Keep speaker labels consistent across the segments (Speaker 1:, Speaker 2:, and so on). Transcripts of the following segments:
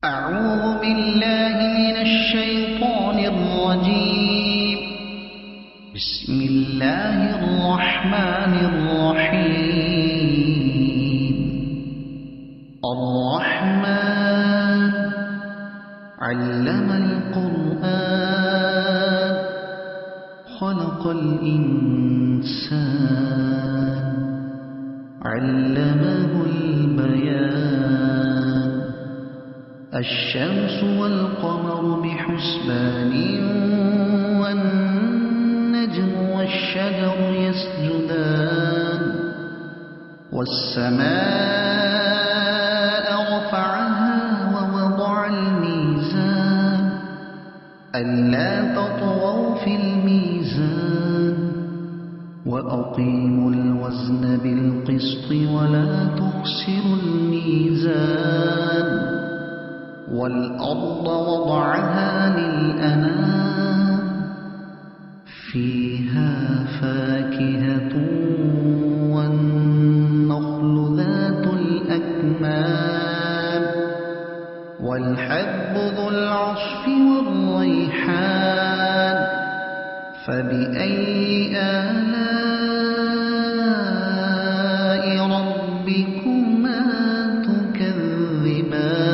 Speaker 1: أعوذ بالله من الشيطان الرجيم. بسم الله الرحمن الرحيم. الرحمن علم القرآن خلق الإنسان علمه البيان. الشمس والقمر بحسبان والنجم والشجر يسجدان. والسماء رفعها ووضع الميزان ألا تطغوا في الميزان وأقيموا الوزن بالقسط ولا تخسروا الميزان. والأرض وضعها للأنام فيها فاكهة والنخل ذات الأكمام والحب ذو العصف والريحان. فبأي آلاء ربكما تكذبان.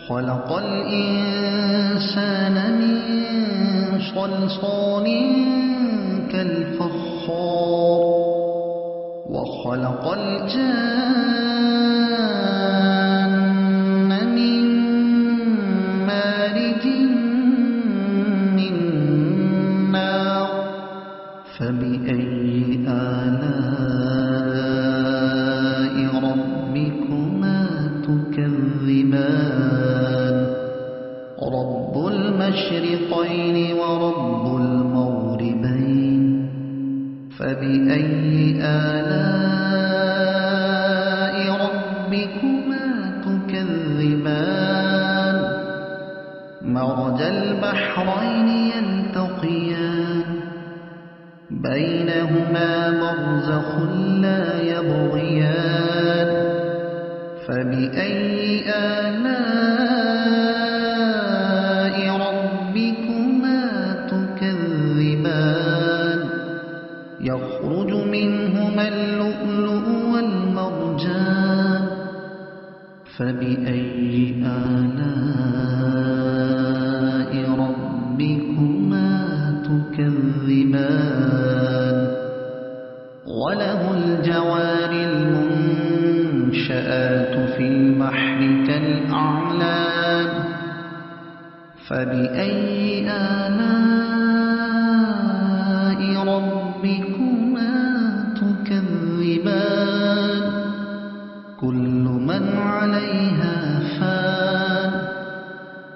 Speaker 1: خلق الإنسان من صلصال كالفخار وخلق الجان من مارج من نار. فبأي آلاء ربكما تكذبان. رب المشرقين ورب المغربين. فبأي آلاء ربكما تكذبان. مرج البحرين يلتقيان بينهما برزخ لا يبغيان. فبأي آلاء ربكما تكذبان. يخرج منهما اللؤلؤ والمرجان. فبأي آلاء ربكما تكذبان. وله الجوار المنشآت في البحر كالأعلام. فبأي آلاء ربكما تكذبان. كل من عليها فان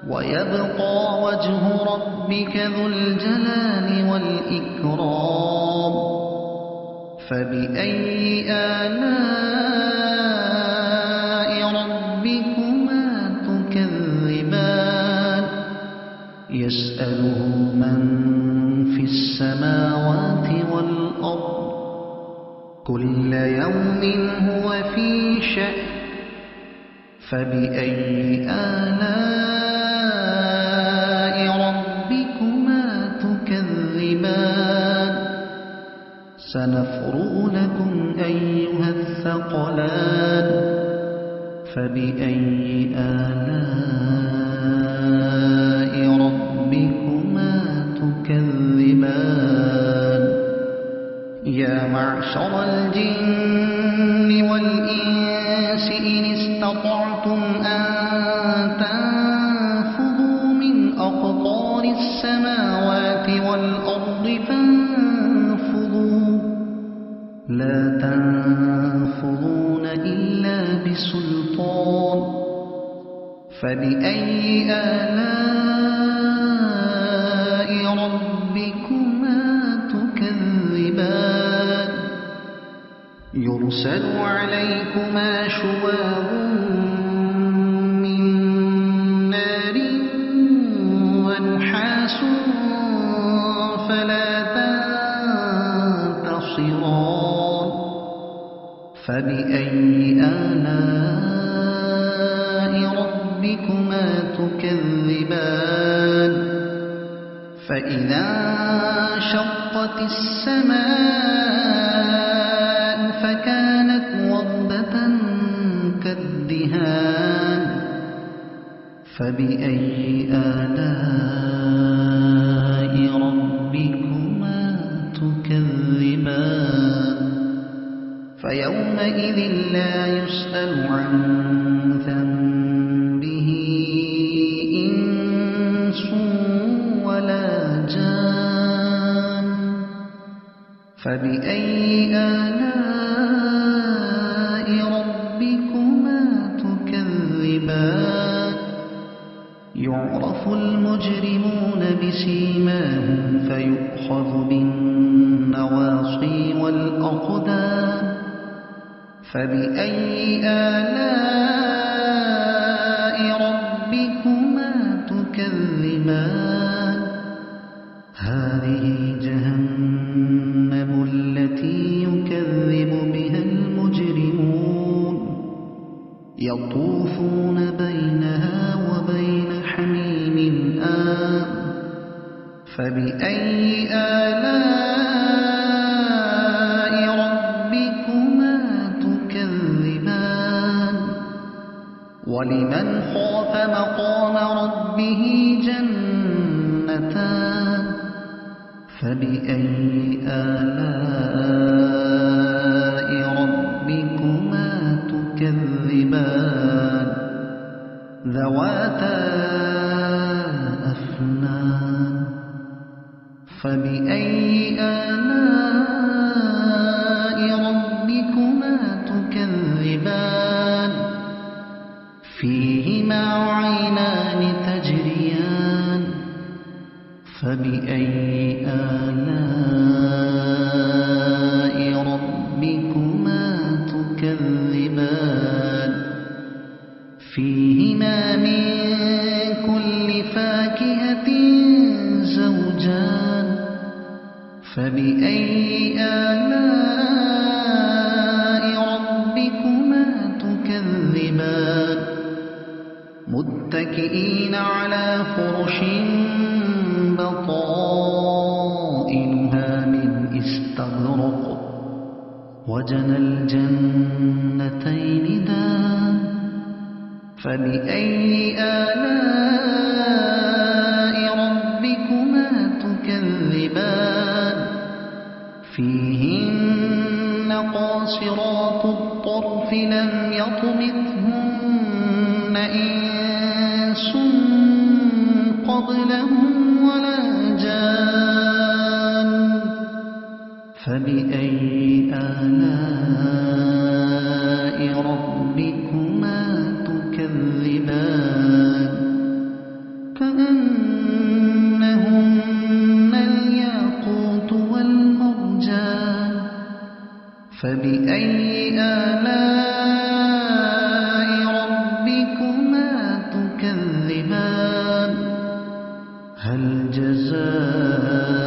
Speaker 1: ويبقى وجه ربك ذو الجلال والإكرام. فبأي آلاء ربكما تكذبان. يسأله من في السماوات والأرض كل يوم هو في شأن. فبأي آلاء ربكما تكذبان. سنفرغ لكم أيها الثقلان. فبأي آلاء ربكما تكذبان. يا معشر الجن والإنس إن استطعتم أن تنفذوا من أقطار السماوات والأرض فانفذوا لا تنفذون إلا بسلطان. فبأي آلاء ربكما تكذبان. يرسل عليكما شواظ من نار ونحاس فلا تنتصران. فبأي آلاء ربكما تكذبان فإذا انشقت السماء فكانت وردة كالدهان فبأي آلاء ربكما تكذبان فيومئذ لا يسأل عن ذنبه إنس ولا جان فبأي آلاء ربكما تكذبان يعرف المجرمون بسيماهم فيؤخذ بالنواصي والأقدام فبأي آلاء ربكما تكذبان هذه جهنم التي يكذب بها المجرمون يطوفون بينها وبين حميم آن فبأي آلاء ربكما تكذبان ولمن خاف مقام ربه جنتان فبأي آلاء ربكما تكذبان ذواتا أفنان فبأي آلاء ربكما تكذبان فيهما عينان تجريان فبأي آلاء ربكما تكذبان فيهما من كل فاكهة زوجان فبأي آلاء ربكما تكذبان متكئين على فرش بطائنها من استبرق وجنى الجنتين دان فبأي آلاء ربكما تكذبان فيهن قاصرات الطرف لم يطمثهن إنس قبلهم ولا جان فبأي آلاء ربكما تكذبان كأنهن الياقوت والمرجان فبأي آلاء ربكما تكذبان هل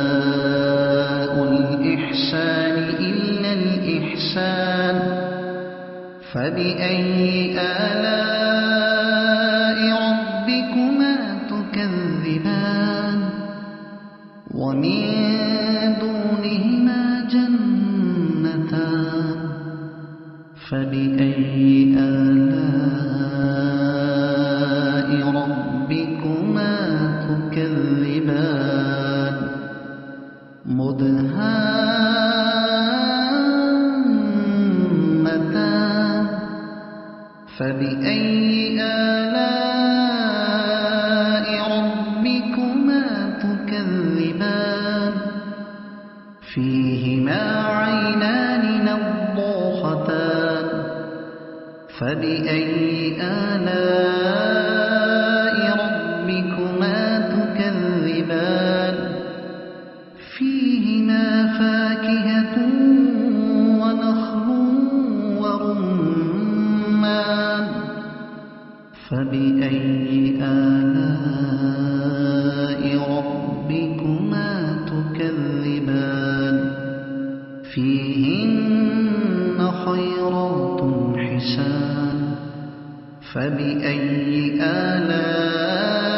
Speaker 1: جزاء الإحسان إلا الإحسان فبأي آلاء ربكما تكذبان ومن دونهما جنتان فبأي آلاء ربكما تكذبان مدهامتان فبأي آلاء ربكما تكذبان فيهما عينان نضاختان فبأي آلاء ربكما تكذبان فيهما فاكهة ونخل ورمان فبأي آلاء ربكما تكذبان فيهن خيرات حسان فبأي آلاء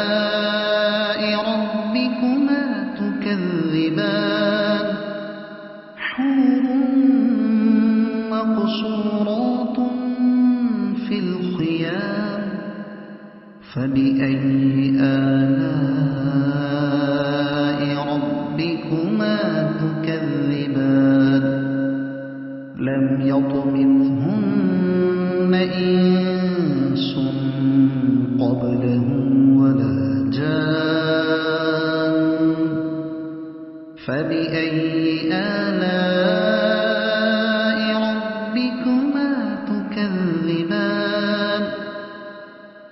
Speaker 1: فبأي آلاء ربكما تكذبان لم يطمثهن إنس قبلهم ولا جان فبأي آلاء ربكما تكذبان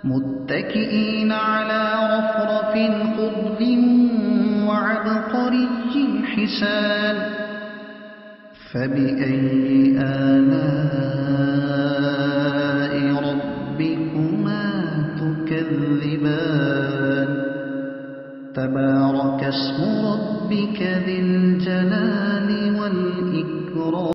Speaker 1: متكئين على رفرف خضر وعبقري حسان فبأي آلاء ربكما تكذبان تبارك اسم ربك ذي الجلال والإكرام